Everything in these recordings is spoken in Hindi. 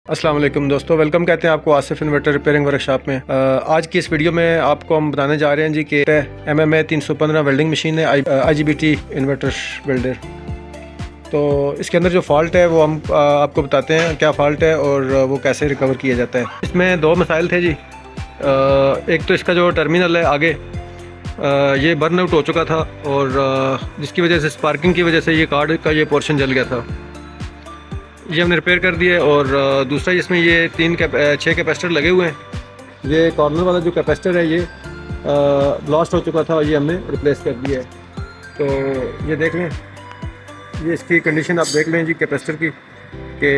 अस्सलाम वालेकुम दोस्तों, वेलकम कहते हैं आपको आसिफ इन्वर्टर रिपेयरिंग वर्कशॉप में। आज की इस वीडियो में आपको हम बताने जा रहे हैं जी कि MMA 315 वेल्डिंग मशीन है, IGBT इन्वर्टर वेल्डर। तो इसके अंदर जो फॉल्ट है वो हम आपको बताते हैं क्या फॉल्ट है और वो कैसे रिकवर किया जाता है। इसमें दो मसाइल थे जी। एक तो इसका जो टर्मिनल है आगे ये बर्न आउट हो चुका था और जिसकी वजह से स्पार्किंग की वजह से ये कार्ड का ये पोर्शन जल गया था। ये हमने रिपेयर कर दिया। और दूसरा इसमें ये 6 कैपेसिटर लगे हुए हैं। ये कॉर्नर वाला जो कैपेसिटर है ये ब्लास्ट हो चुका था और ये हमने रिप्लेस कर दिया है। तो ये देख लें, ये इसकी कंडीशन आप देख लें जी कैपेसिटर की, कि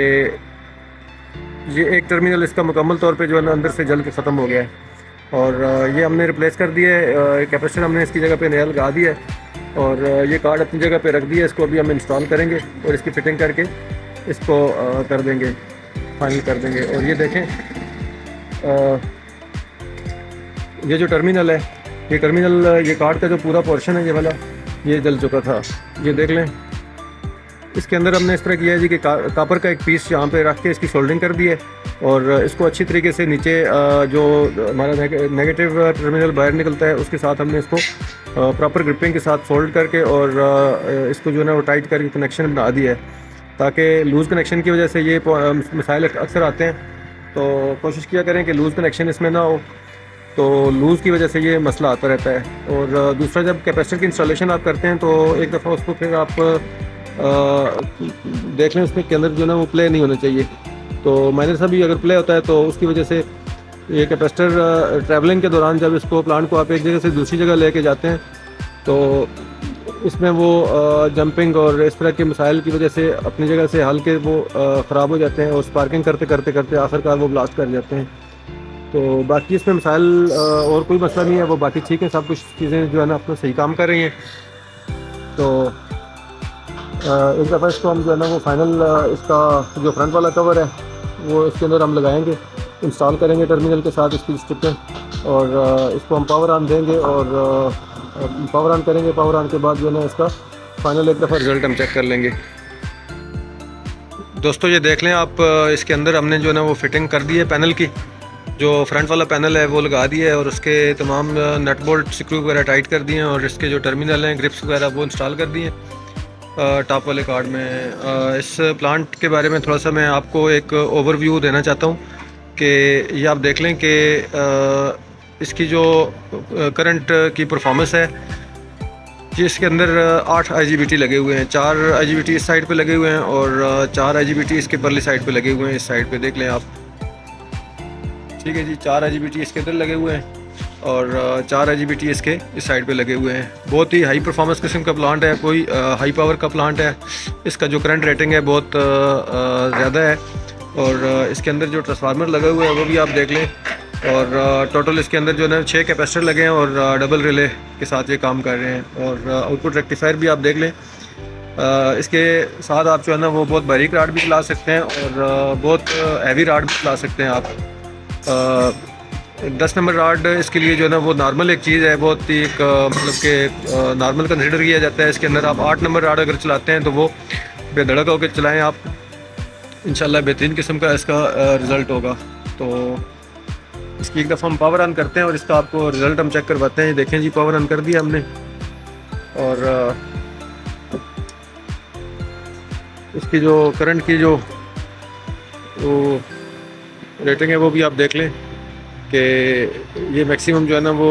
ये एक टर्मिनल इसका मुकम्मल तौर पे जो है ना अंदर से जल के ख़त्म हो गया है। और ये हमने रिप्लेस कर दिया है। कैपेसिटर हमने इसकी जगह पे नया लगा दिया है और ये कार्ड अपनी जगह पे रख दिया है। इसको अभी हम इंस्टॉल करेंगे और इसकी फ़िटिंग करके इसको कर देंगे, फाइनल कर देंगे। और ये देखें, ये जो टर्मिनल है, ये टर्मिनल, ये कार्ड का जो पूरा पोर्शन है ये वाला, ये जल चुका था। ये देख लें, इसके अंदर हमने इस तरह किया है जी कि कापर का एक पीस यहाँ पे रख के इसकी सोल्डरिंग कर दी है और इसको अच्छी तरीके से नीचे जो हमारा नेगेटिव टर्मिनल बाहर निकलता है उसके साथ हमने इसको प्रॉपर ग्रिपिंग के साथ फोल्ड करके और इसको जो है ना वो टाइट करके कनेक्शन बना दिया है, ताकि लूज़ कनेक्शन की वजह से ये मसाइल अक्सर आते हैं। तो कोशिश किया करें कि लूज़ कनेक्शन इसमें ना हो, तो लूज़ की वजह से ये मसला आता रहता है। और दूसरा, जब कैपेसिटर की इंस्टॉलेशन आप करते हैं तो एक दफ़ा उसको फिर आप देख लें उसमें के अंदर जो है ना वो प्ले नहीं होना चाहिए। तो माइनर सा भी अगर प्ले होता है तो उसकी वजह से ये कैपेसिटर ट्रैवलिंग के दौरान जब इसको प्लांट को आप एक जगह से दूसरी जगह लेके जाते हैं तो इसमें वो जंपिंग और इस तरह के मसाइल की वजह से अपनी जगह से हल के वो ख़राब हो जाते हैं और स्पार्किंग करते करते करते आखिरकार वो ब्लास्ट कर जाते हैं। तो बाकी इसमें मसाइल और कोई मसला नहीं है, वो बाकी ठीक है, सब कुछ चीज़ें जो है ना अपना सही काम कर रही हैं। तो एक दफ़ा इसको हम जो है ना वो फाइनल इसका जो फ्रंट वाला कवर है वो इसके अंदर हम लगाएंगे, इंस्टॉल करेंगे टर्मिनल के साथ इसकी स्ट्रिपें, और इसको हम पावर ऑन देंगे और पावर ऑन करेंगे। पावर ऑन के बाद जो है ना इसका फाइनल एक दफ़ा रिज़ल्ट हम चेक कर लेंगे। दोस्तों ये देख लें आप, इसके अंदर हमने जो है ना वो फिटिंग कर दी है पैनल की, जो फ्रंट वाला पैनल है वो लगा दिया है और उसके तमाम नट बोल्ट स्क्रू वगैरह टाइट कर दिए हैं और इसके जो टर्मिनल हैं ग्रिप्स वगैरह वो इंस्टॉल कर दिए हैं टॉप वाले कार्ड में। इस प्लांट के बारे में थोड़ा सा मैं आपको एक ओवरव्यू देना चाहता हूँ कि ये आप देख लें कि इसकी जो करंट की परफॉर्मेंस है जी, इसके अंदर 8 IGBT लगे हुए हैं। 4 IGBT इस साइड पे लगे हुए हैं और 4 IGBT इसके परली साइड पे लगे हुए हैं, इस साइड पे देख लें आप। ठीक है जी, 4 IGBT इसके अंदर लगे हुए हैं और 4 IGBT इसके इस साइड पे लगे हुए हैं। बहुत ही हाई परफॉर्मेंस किस्म का प्लांट है, कोई हाई पावर का प्लांट है। इसका जो करंट रेटिंग है बहुत ज़्यादा है और इसके अंदर जो ट्रांसफार्मर लगा हुआ है वो भी आप देख लें। और टोटल इसके अंदर जो है 6 कैपेसिटर लगे हैं और डबल रिले के साथ ये काम कर रहे हैं। और आउटपुट रेक्टिफायर भी आप देख लें। इसके साथ आप जो है ना वो बहुत बारीक राड भी चला सकते हैं और बहुत हैवी राड भी चला सकते हैं आप। 10 नंबर राड इसके लिए जो है ना वो नॉर्मल एक चीज़ है, बहुत ही एक मतलब कि नॉर्मल कंसिडर किया जाता है। इसके अंदर आप 8 नंबर राड अगर चलाते हैं तो वो बेधड़क होकर चलाएँ आप, इंशाल्लाह बेहतरीन किस्म का इसका रिज़ल्ट होगा। तो इसकी एक दफ़ा हम पावर ऑन करते हैं और इसका आपको रिज़ल्ट हम चेक करवाते हैं। देखें जी, पावर ऑन कर दिया हमने और इसकी जो करंट की जो वो रेटिंग है वो भी आप देख लें कि ये मैक्सिमम जो है ना वो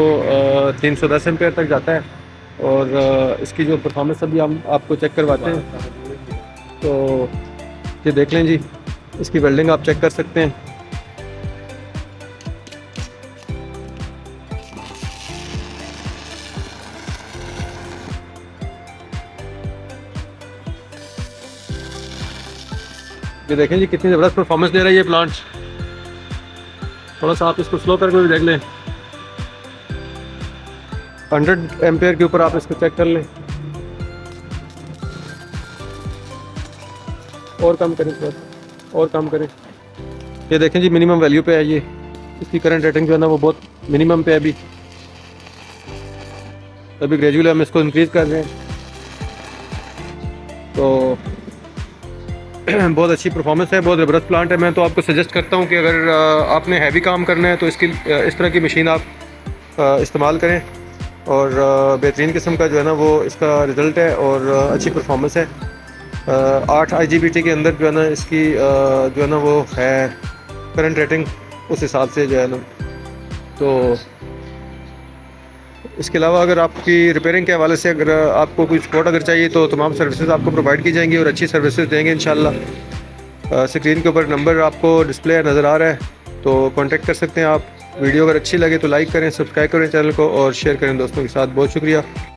310 एम्पेयर तक जाता है। और इसकी जो परफॉर्मेंस अभी हम आपको चेक करवाते हैं। तो ये देख लें जी, इसकी वेल्डिंग आप चेक कर सकते हैं। ये देखें जी कितनी ज़बरदस्त परफॉर्मेंस दे रहा है ये प्लांट। थोड़ा सा आप इसको स्लो करके भी देख लें, 100 एम्पेयर के ऊपर आप इसको चेक कर लें। और कम करें सर, और कम करें। ये देखें जी मिनिमम वैल्यू पे है ये, इसकी करंट रेटिंग जो है ना वो बहुत मिनिमम पे है अभी। अभी ग्रेजुअली हम इसको इंक्रीज़ कर रहे हैं। तो बहुत अच्छी परफॉर्मेंस है, बहुत ज़बरदस्त प्लांट है। मैं तो आपको सजेस्ट करता हूँ कि अगर आपने हैवी काम करना है तो इसकी इस तरह की मशीन आप इस्तेमाल करें, और बेहतरीन किस्म का जो है ना वो इसका रिज़ल्ट है, और अच्छी परफॉर्मेंस है। 8 IGBT के अंदर जो है ना इसकी जो है ना वो है करंट रेटिंग, उस हिसाब से जो है ना। तो इसके अलावा अगर आपकी रिपेयरिंग के हवाले से अगर आपको कोई सपोर्ट अगर चाहिए तो तमाम सर्विसेज आपको प्रोवाइड की जाएंगी, और अच्छी सर्विसेज देंगे इंशाल्लाह। स्क्रीन के ऊपर नंबर आपको डिस्प्ले नज़र आ रहा है, तो कांटेक्ट कर सकते हैं आप। वीडियो अगर अच्छी लगे तो लाइक करें, सब्सक्राइब करें चैनल को, और शेयर करें दोस्तों के साथ। बहुत शुक्रिया।